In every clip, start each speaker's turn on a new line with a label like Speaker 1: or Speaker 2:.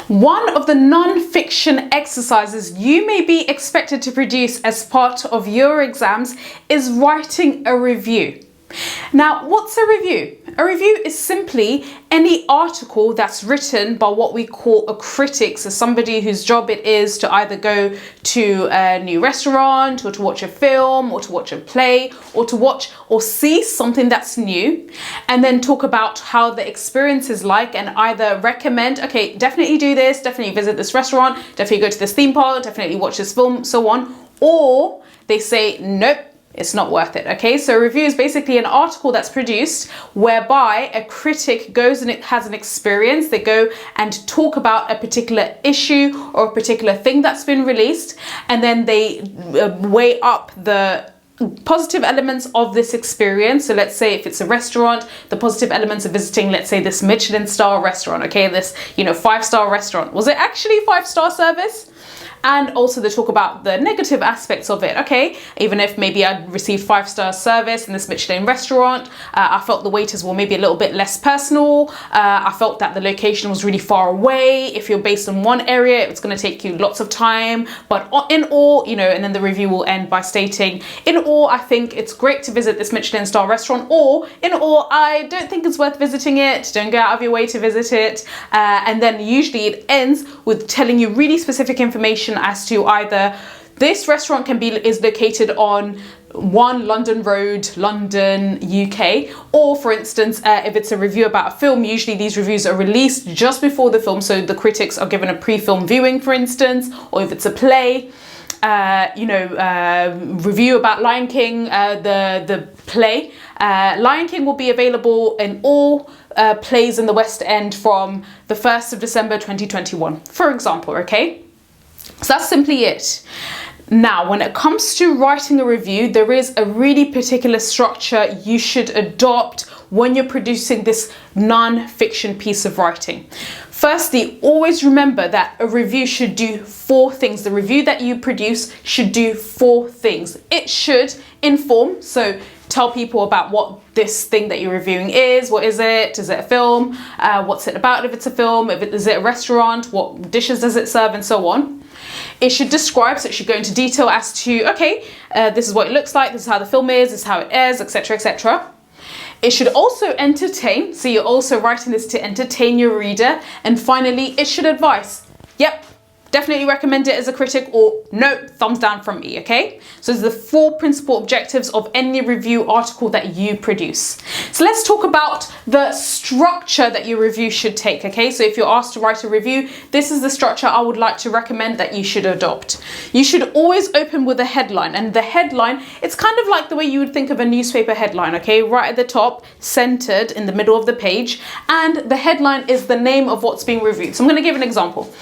Speaker 1: One of the non-fiction exercises you may be expected to produce as part of your exams is writing a review. Now, what's a review? A review is simply any article that's written by what we call a critic, so somebody whose job it is to either go to a new restaurant or to watch a film or to watch a play or to watch or see something that's new and then talk about how the experience is like and either recommend, okay, definitely do this, definitely visit this restaurant, definitely go to this theme park, definitely watch this film, so on, or they say, nope, it's not worth it. Okay, so a review is basically an article that's produced whereby a critic goes and it has an experience. They go and talk about a particular issue or a particular thing that's been released, and then they weigh up the positive elements of this experience. So let's say if it's a restaurant, the positive elements of visiting, let's say, this Michelin star restaurant, okay, this 5-star restaurant. Was it actually 5-star service? And also they talk about the negative aspects of it. Okay, even if maybe I received 5-star service in this Michelin restaurant, I felt the waiters were maybe a little bit less personal. I felt that the location was really far away. If you're based in one area, it's going to take you lots of time. But in all, and then the review will end by stating, in all, I think it's great to visit this Michelin star restaurant, or in all, I don't think it's worth visiting it. Don't go out of your way to visit it. And then usually it ends with telling you really specific information as to either this restaurant is located on 1 London Road, London, UK, or for instance, if it's a review about a film, usually these reviews are released just before the film, so the critics are given a pre-film viewing, for instance, or if it's a play, review about Lion King, the play. Lion King will be available in all plays in the West End from the 1st of December 2021, for example, okay? So that's simply it. Now, when it comes to writing a review, there is a really particular structure you should adopt when you're producing this non-fiction piece of writing. Firstly, always remember that a review should do 4 things. The review that you produce should do 4 things. It should inform, so tell people about what this thing that you're reviewing is. What is it? Is it a film? What's it about if it's a film? Is it a restaurant? What dishes does it serve? And so on. It should describe, so it should go into detail as to, okay, this is what it looks like, this is how the film is, this is how it airs, etc., etc. It should also entertain, so you're also writing this to entertain your reader. And finally, it should advise. Yep, definitely recommend it as a critic, or no, thumbs down from me, okay? So those are the 4 principal objectives of any review article that you produce. So let's talk about the structure that your review should take, okay? So if you're asked to write a review, this is the structure I would like to recommend that you should adopt. You should always open with a headline, and the headline, it's kind of like the way you would think of a newspaper headline, okay? Right at the top, centered in the middle of the page, and the headline is the name of what's being reviewed. So I'm going to give an example.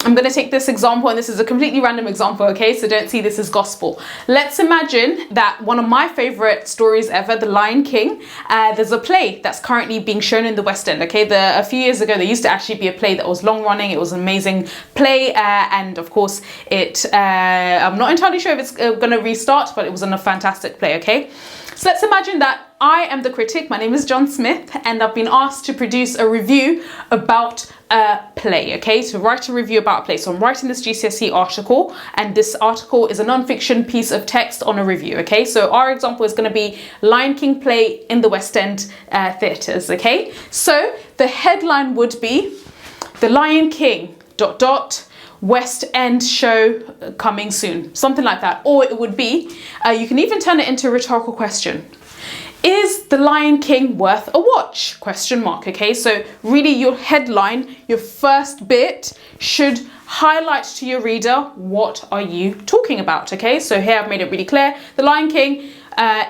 Speaker 1: I'm going to take this example, and this is a completely random example, okay? So don't see this as gospel. Let's imagine that one of my favorite stories ever, The Lion King, there's a play that's currently being shown in the West End, okay? A few years ago, there used to actually be a play that was long running. It was an amazing play, and of course, I'm not entirely sure if it's going to restart, but it was a fantastic play, okay? So let's imagine that I am the critic. My name is John Smith, and I've been asked to produce a review about a play, okay? To write a review about a play. So I'm writing this GCSE article, and this article is a non-fiction piece of text on a review, okay? So our example is going to be Lion King play in the West End theatres, okay? So the headline would be The Lion King ... West End show coming soon, something like that. Or it would be, you can even turn it into a rhetorical question. Is The Lion King worth a watch? Question mark, okay? So really your headline, your first bit should highlight to your reader, what are you talking about, okay? So here I've made it really clear. The Lion King,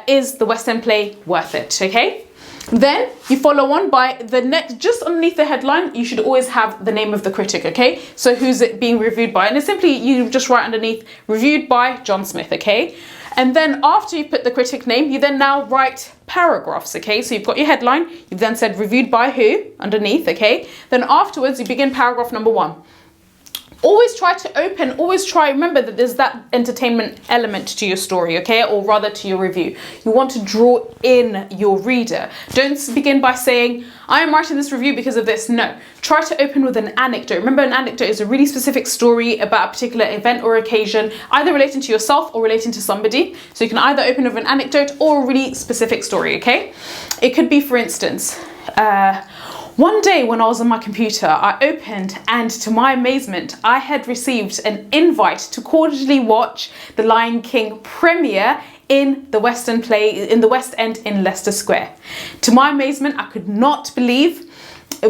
Speaker 1: is the West End play worth it, okay? Then you follow on by the next, just underneath the headline, you should always have the name of the critic, okay? So who's it being reviewed by? And it's simply, you just write underneath, reviewed by John Smith, okay? And then after you put the critic name, you then now write paragraphs, okay? So you've got your headline, you've then said reviewed by who underneath, okay? Then afterwards, you begin paragraph number 1. always try to remember that there's that entertainment element to your story, okay, or rather to your review. You want to draw in your reader. Don't begin by saying, I am writing this review because of this. No, try to open with an anecdote. Remember, an anecdote is a really specific story about a particular event or occasion, either relating to yourself or relating to somebody. So you can either open with an anecdote or a really specific story, okay? It could be, for instance, one day when I was on my computer, I opened, and to my amazement, I had received an invite to cordially watch the Lion King premiere in the West End in Leicester Square. To my amazement, I could not believe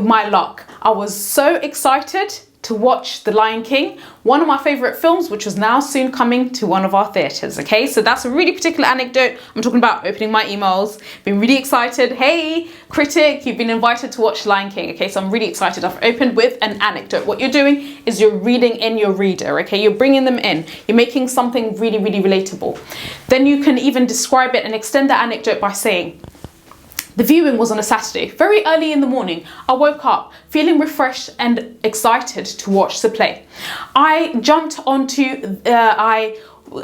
Speaker 1: my luck. I was so excited to watch The Lion King, one of my favorite films, which was now soon coming to one of our theaters. Okay, so that's a really particular anecdote. I'm talking about opening my emails, being really excited. Hey, critic, you've been invited to watch Lion King. Okay, so I'm really excited. I've opened with an anecdote. What you're doing is you're reading in your reader. Okay, you're bringing them in. You're making something really, really relatable. Then you can even describe it and extend that anecdote by saying, the viewing was on a Saturday, very early in the morning. I woke up feeling refreshed and excited to watch the play. I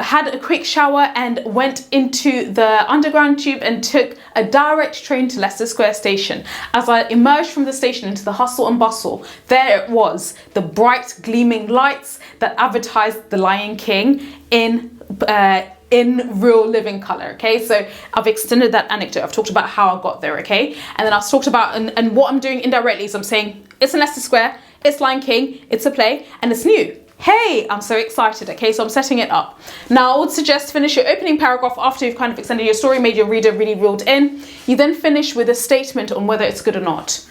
Speaker 1: had a quick shower and went into the underground tube and took a direct train to Leicester Square station. As I emerged from the station into the hustle and bustle, there it was, the bright gleaming lights that advertised The Lion King in real living color. Okay, so I've extended that anecdote. I've talked about how I got there, okay, and then I've talked about and what I'm doing indirectly is I'm saying it's in Leicester Square, it's Lion King, it's a play, and it's new. Hey, I'm so excited. Okay, so I'm setting it up. Now I would suggest finish your opening paragraph after you've kind of extended your story, made your reader really reeled in. You then finish with a statement on whether it's good or not.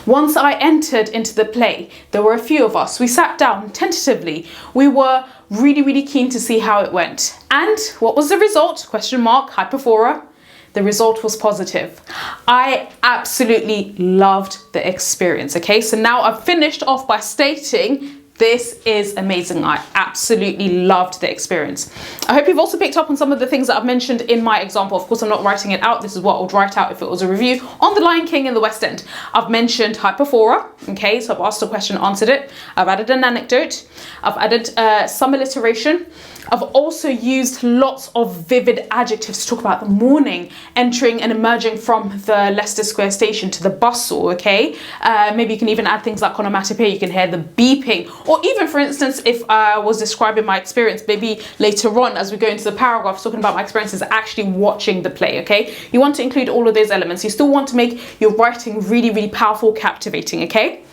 Speaker 1: Once I entered into the play, there were a few of us. We sat down tentatively. We were really, really keen to see how it went. And what was the result? Question mark, hyperphora. The result was positive. I absolutely loved the experience. Okay, so now I've finished off by stating this is amazing. I absolutely loved the experience. I hope you've also picked up on some of the things that I've mentioned in my example. Of course, I'm not writing it out. This is what I would write out if it was a review on The Lion King in the West End. I've mentioned hyperphora. Okay, so I've asked a question, answered it. I've added an anecdote. I've added some alliteration. I've also used lots of vivid adjectives to talk about the morning, entering and emerging from the Leicester Square station to the bustle, okay? Maybe you can even add things like onomatopoeia. You can hear the beeping. Or even, for instance, if I was describing my experience, maybe later on as we go into the paragraphs talking about my experiences actually watching the play, okay? You want to include all of those elements. You still want to make your writing really, really powerful, captivating, okay?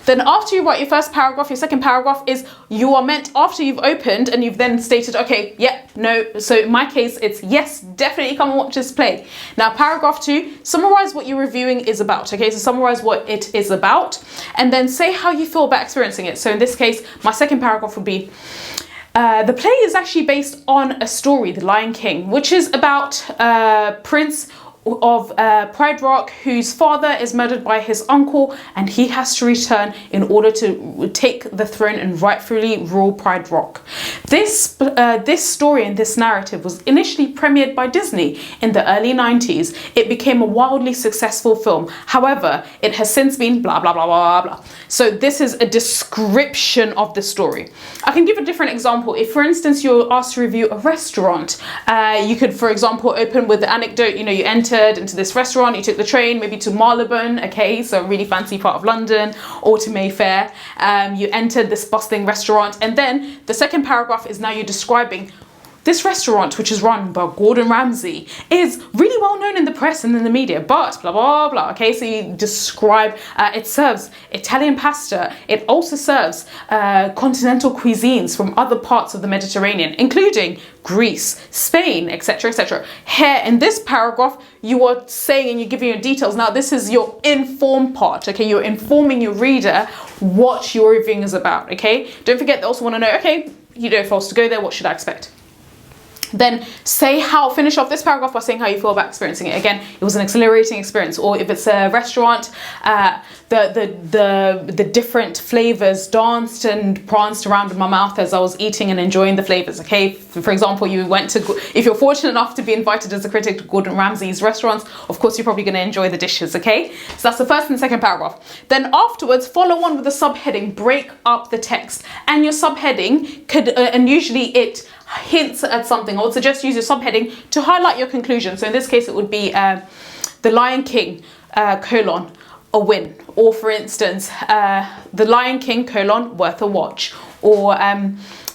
Speaker 1: Then after you write your first paragraph, your second paragraph is you are meant, after you've opened and you've then stated, okay, yeah, no. So in my case, it's yes, definitely come and watch this play. Now, paragraph 2, summarize what your reviewing is about. Okay, so summarize what it is about and then say how you feel about experiencing it. So in this case, my second paragraph would be, the play is actually based on a story, The Lion King, which is about Prince of Pride Rock, whose father is murdered by his uncle, and he has to return in order to take the throne and rightfully rule Pride Rock. This story and this narrative was initially premiered by Disney in the early 90s. It became a wildly successful film. However, it has since been blah, blah, blah, blah, blah. So this is a description of the story. I can give a different example. If, for instance, you're asked to review a restaurant, you could, for example, open with the anecdote, you know, you enter into this restaurant, you took the train maybe to Marylebone, okay, so a really fancy part of London, or to Mayfair. You entered this bustling restaurant, and then the second paragraph is now you're describing this restaurant, which is run by Gordon Ramsay, is really well known in the press and in the media, but blah, blah, blah. Okay, so you describe, it serves Italian pasta. It also serves continental cuisines from other parts of the Mediterranean, including Greece, Spain, etc., etc. Here in this paragraph, you are saying and you're giving your details. Now, this is your informed part, okay? You're informing your reader what your reviewing is about, okay? Don't forget, they also want to know, okay, you know, if I was to go there, what should I expect? Then finish off this paragraph by saying how you feel about experiencing it. Again, it was an exhilarating experience. Or if it's a restaurant, the different flavors danced and pranced around in my mouth as I was eating and enjoying the flavors. Okay, for example, if you're fortunate enough to be invited as a critic to Gordon Ramsay's restaurants, of course you're probably going to enjoy the dishes. Okay, so that's the first and second paragraph. Then afterwards, follow on with the subheading, break up the text, and your subheading could and usually it hints at something. I would suggest use your subheading to highlight your conclusion. So in this case, it would be The Lion King, a win. Or for instance, The Lion King, worth a watch. Or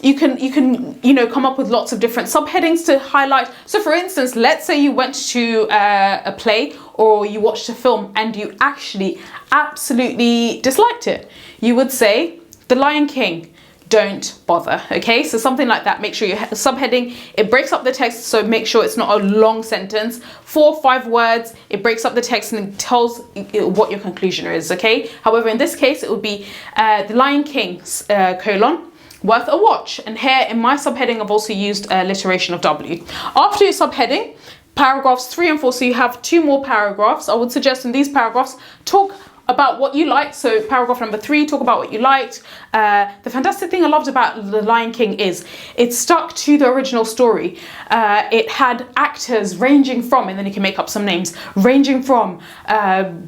Speaker 1: you can come up with lots of different subheadings to highlight. So for instance, let's say you went to a play or you watched a film and you actually absolutely disliked it. You would say, The Lion King, don't bother. Okay, so something like that. Make sure your subheading, it breaks up the text, so make sure it's not a long sentence, 4 or 5 words. It breaks up the text and it tells what your conclusion is. Okay, however, in this case it would be The Lion King, worth a watch. And here in my subheading I've also used alliteration of W. After your subheading, paragraphs 3 and 4, so you have 2 more paragraphs. I would suggest in these paragraphs talk about what you liked. So paragraph number 3, talk about what you liked. The fantastic thing I loved about The Lion King is it stuck to the original story. It had actors ranging from, and then you can make up some names, ranging from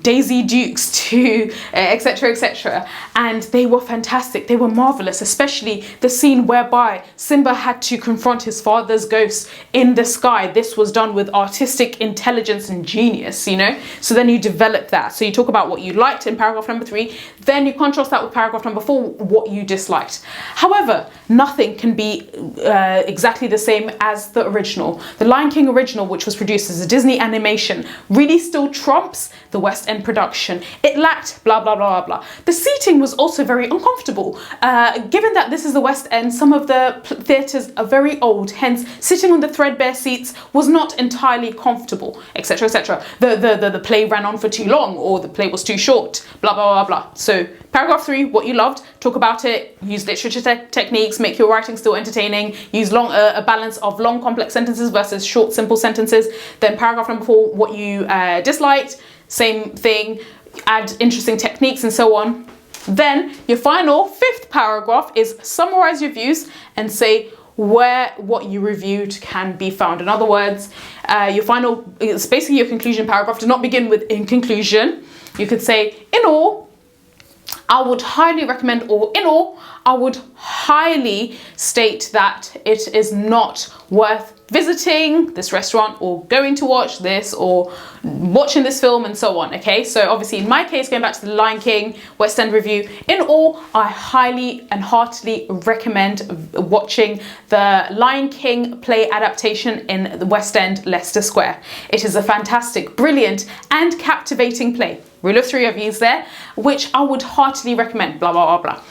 Speaker 1: Daisy Dukes to etc, etc, and they were fantastic. They were marvelous, especially the scene whereby Simba had to confront his father's ghost in the sky. This was done with artistic intelligence and genius, you know. So then you develop that. So you talk about what you liked in paragraph number 3, then you contrast that with paragraph number 4, what you disliked. However, nothing can be exactly the same as the original. The Lion King original, which was produced as a Disney animation, really still trumps the West End production. It lacked blah blah blah blah. The seating was also very uncomfortable. Given that this is the West End, some of the theatres are very old, hence sitting on the threadbare seats was not entirely comfortable, etc, etc. The play ran on for too long, or the play was too short, blah blah blah blah. So paragraph 3, what you loved, talk about it, use literature techniques, make your writing still entertaining, use a balance of long complex sentences versus short simple sentences. Then paragraph number 4, what you disliked, same thing, add interesting techniques and so on. Then your final 5th paragraph is summarize your views and say where what you reviewed can be found. In other words, it's basically your conclusion paragraph. Do not begin with in conclusion. You could say, in all, I would highly recommend, or in all, I would highly state that it is not worth visiting this restaurant or going to watch this or watching this film and so on. Okay, so obviously in my case, going back to the Lion King West End review, in all, I highly and heartily recommend watching the Lion King play adaptation in the West End, Leicester Square. It is a fantastic, brilliant and captivating play. Rule of 3 I've used there, which I would heartily recommend, blah blah blah blah.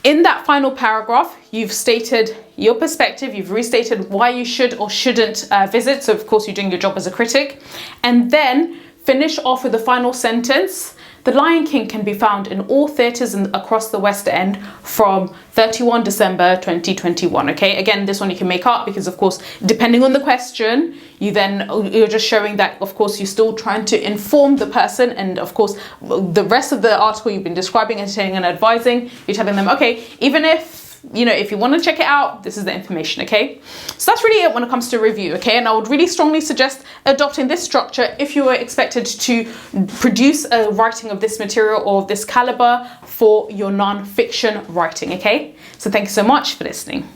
Speaker 1: In that final paragraph, you've stated your perspective, you've restated why you should or shouldn't visit. So of course you're doing your job as a critic. And then finish off with the final sentence. The Lion King can be found in all theatres across the West End from 31 December 2021. Okay, again, this one you can make up because of course, depending on the question, you're just showing that of course you're still trying to inform the person, and of course the rest of the article you've been describing, entertaining and advising, you're telling them, okay, even if if you want to check it out, this is the information. Okay, so that's really it when it comes to review. Okay, and I would really strongly suggest adopting this structure if you were expected to produce a writing of this material or of this caliber for your non-fiction writing. Okay, so thank you so much for listening.